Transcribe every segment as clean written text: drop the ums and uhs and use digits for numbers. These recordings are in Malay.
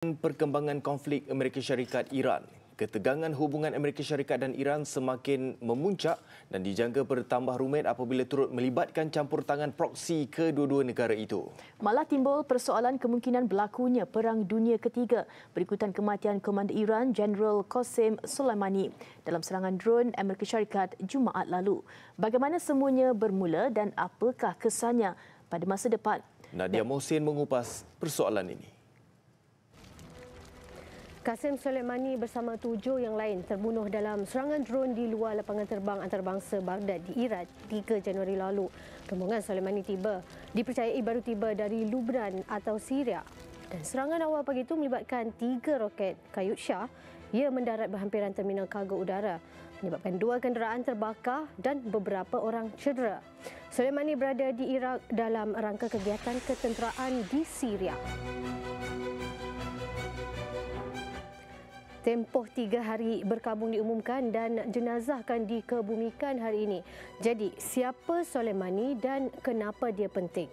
Perkembangan konflik Amerika Syarikat-Iran, ketegangan hubungan Amerika Syarikat dan Iran semakin memuncak dan dijangka bertambah rumit apabila turut melibatkan campur tangan proksi kedua-dua negara itu. Malah timbul persoalan kemungkinan berlakunya Perang Dunia Ketiga berikutan kematian Komander Iran Jeneral Qasem Soleimani dalam serangan drone Amerika Syarikat Jumaat lalu. Bagaimana semuanya bermula dan apakah kesannya pada masa depan? Nadia Mohsin mengupas persoalan ini. Qasem Soleimani bersama 7 yang lain terbunuh dalam serangan drone di luar lapangan terbang antarabangsa Baghdad di Iraq 3 Januari lalu. Rombongan Soleimani dipercayai baru tiba dari Lubnan atau Syria. Dan serangan awal pagi itu melibatkan 3 roket kayut Shah. Ia mendarat berhampiran terminal kargo udara, menyebabkan 2 kenderaan terbakar dan beberapa orang cedera. Soleimani berada di Iraq dalam rangka kegiatan ketenteraan di Syria. Tempoh 3 hari berkabung diumumkan dan jenazah akan dikebumikan hari ini. Jadi, siapa Soleimani dan kenapa dia penting?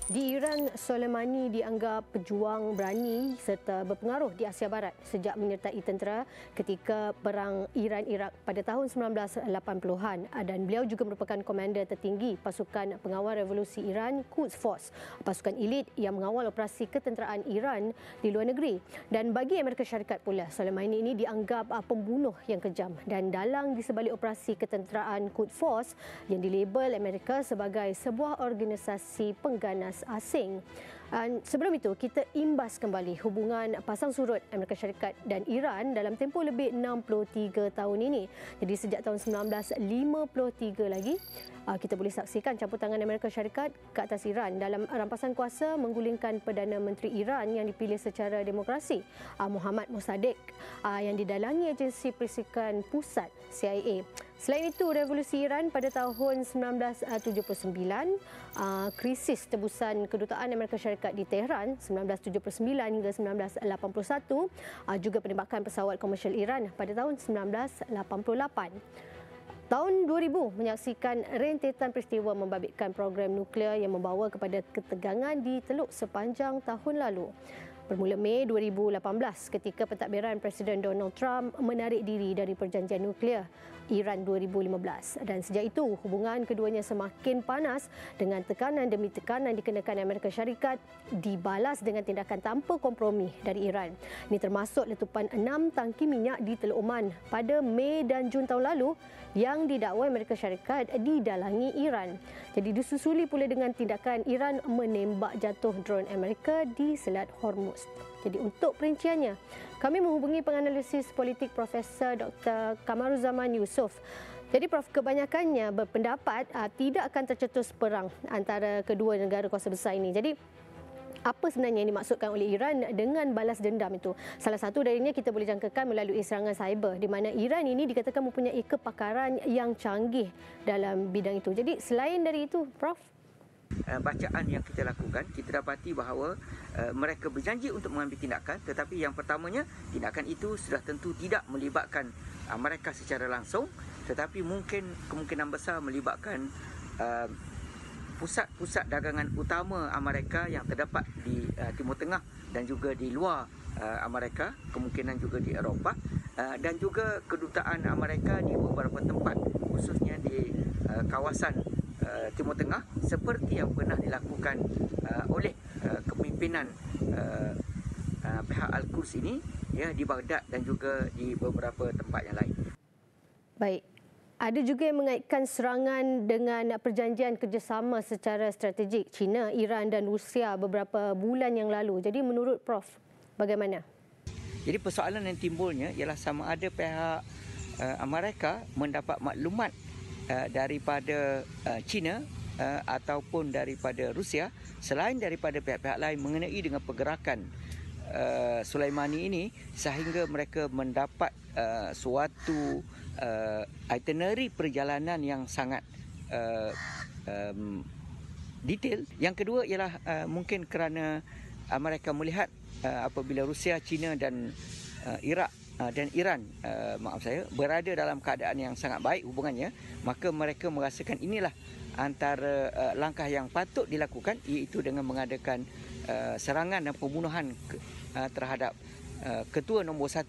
Di Iran, Soleimani dianggap pejuang berani serta berpengaruh di Asia Barat sejak menyertai tentera ketika Perang Iran-Iraq pada tahun 1980-an dan beliau juga merupakan komander tertinggi pasukan pengawal revolusi Iran Quds Force, pasukan elit yang mengawal operasi ketenteraan Iran di luar negeri. Dan bagi Amerika Syarikat pula, Soleimani ini dianggap pembunuh yang kejam dan dalang di sebalik operasi ketenteraan Quds Force yang dilabel Amerika sebagai sebuah organisasi pengganas asing. Dan sebelum itu, kita imbas kembali hubungan pasang surut Amerika Syarikat dan Iran dalam tempoh lebih 63 tahun ini. Jadi sejak tahun 1953 lagi, kita boleh saksikan campur tangan Amerika Syarikat ke atas Iran dalam rampasan kuasa menggulingkan Perdana Menteri Iran yang dipilih secara demokrasi, Muhammad Mossadegh, yang didalangi agensi perisikan pusat CIA. Selain itu, revolusi Iran pada tahun 1979, krisis tebusan kedutaan Amerika Syarikat di Tehran 1979 hingga 1981, juga penembakan pesawat komersial Iran pada tahun 1988. Tahun 2000 menyaksikan rentetan peristiwa membabitkan program nuklear yang membawa kepada ketegangan di Teluk sepanjang tahun lalu. Bermula Mei 2018 ketika pentadbiran Presiden Donald Trump menarik diri dari perjanjian nuklear Iran 2015 dan sejak itu hubungan keduanya semakin panas dengan tekanan demi tekanan dikenakan Amerika Syarikat dibalas dengan tindakan tanpa kompromi dari Iran. Ini termasuk letupan 6 tangki minyak di Teluk Oman pada Mei dan Jun tahun lalu yang didakwa Amerika Syarikat didalangi Iran. Jadi disusuli pula dengan tindakan Iran menembak jatuh drone Amerika di Selat Hormuz. Jadi untuk perinciannya, kami menghubungi penganalisis politik Profesor Dr. Kamaruzaman Yusof. Jadi Prof, kebanyakannya berpendapat tidak akan tercetus perang antara kedua negara kuasa besar ini. Jadi apa sebenarnya yang dimaksudkan oleh Iran dengan balas dendam itu? Salah satu darinya kita boleh jangkakan melalui serangan cyber di mana Iran ini dikatakan mempunyai kepakaran yang canggih dalam bidang itu. Jadi selain dari itu, Prof? Bacaan yang kita lakukan, kita dapati bahawa mereka berjanji untuk mengambil tindakan, tetapi yang pertamanya, tindakan itu sudah tentu tidak melibatkan mereka secara langsung, tetapi mungkin kemungkinan besar melibatkan pusat-pusat dagangan utama Amerika yang terdapat di Timur Tengah dan juga di luar Amerika, kemungkinan juga di Eropah, dan juga kedutaan Amerika di beberapa tempat, khususnya di kawasan Timur Tengah seperti yang pernah dilakukan oleh kepimpinan pihak Al-Quds ini, ya, di Baghdad dan juga di beberapa tempat yang lain. Baik. Ada juga yang mengaitkan serangan dengan perjanjian kerjasama secara strategik China, Iran dan Rusia beberapa bulan yang lalu. Jadi menurut Prof, bagaimana? Jadi persoalan yang timbulnya ialah sama ada pihak Amerika mendapat maklumat daripada China ataupun daripada Rusia selain daripada pihak-pihak lain mengenai dengan pergerakan Soleimani ini sehingga mereka mendapat suatu itinerary perjalanan yang sangat detail. Yang kedua ialah mungkin kerana Amerika melihat apabila Rusia, China dan Iraq dan Iran berada dalam keadaan yang sangat baik hubungannya, maka mereka merasakan inilah antara langkah yang patut dilakukan, iaitu dengan mengadakan serangan dan pembunuhan terhadap ketua nombor 1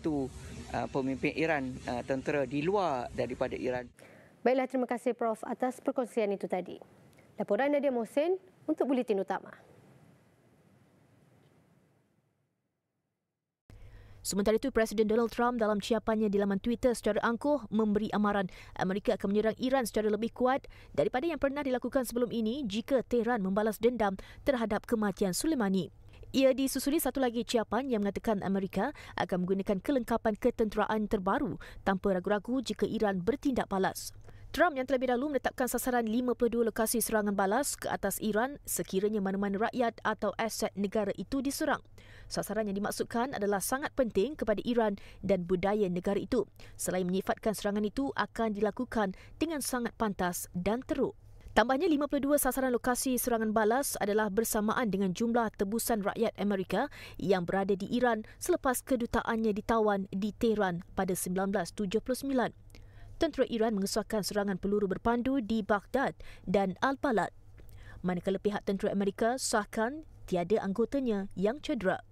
pemimpin Iran, tentera di luar daripada Iran. Baiklah, terima kasih Prof atas perkongsian itu tadi. Laporan Nadia Mohsin untuk Buletin Utama. Sementara itu, Presiden Donald Trump dalam ciapannya di laman Twitter secara angkuh memberi amaran Amerika akan menyerang Iran secara lebih kuat daripada yang pernah dilakukan sebelum ini jika Tehran membalas dendam terhadap kematian Soleimani. Ia disusuli satu lagi ciapan yang mengatakan Amerika akan menggunakan kelengkapan ketenteraan terbaru tanpa ragu-ragu jika Iran bertindak balas. Trump yang terlebih dahulu menetapkan sasaran 52 lokasi serangan balas ke atas Iran sekiranya mana-mana rakyat atau aset negara itu diserang. Sasaran yang dimaksudkan adalah sangat penting kepada Iran dan budaya negara itu, selain menyifatkan serangan itu akan dilakukan dengan sangat pantas dan teruk. Tambahnya, 52 sasaran lokasi serangan balas adalah bersamaan dengan jumlah tebusan rakyat Amerika yang berada di Iran selepas kedutaannya ditawan di Tehran pada 1979. Tentera Iran mengesahkan serangan peluru berpandu di Baghdad dan Al-Balad, manakala pihak tentera Amerika sahkan tiada anggotanya yang cedera.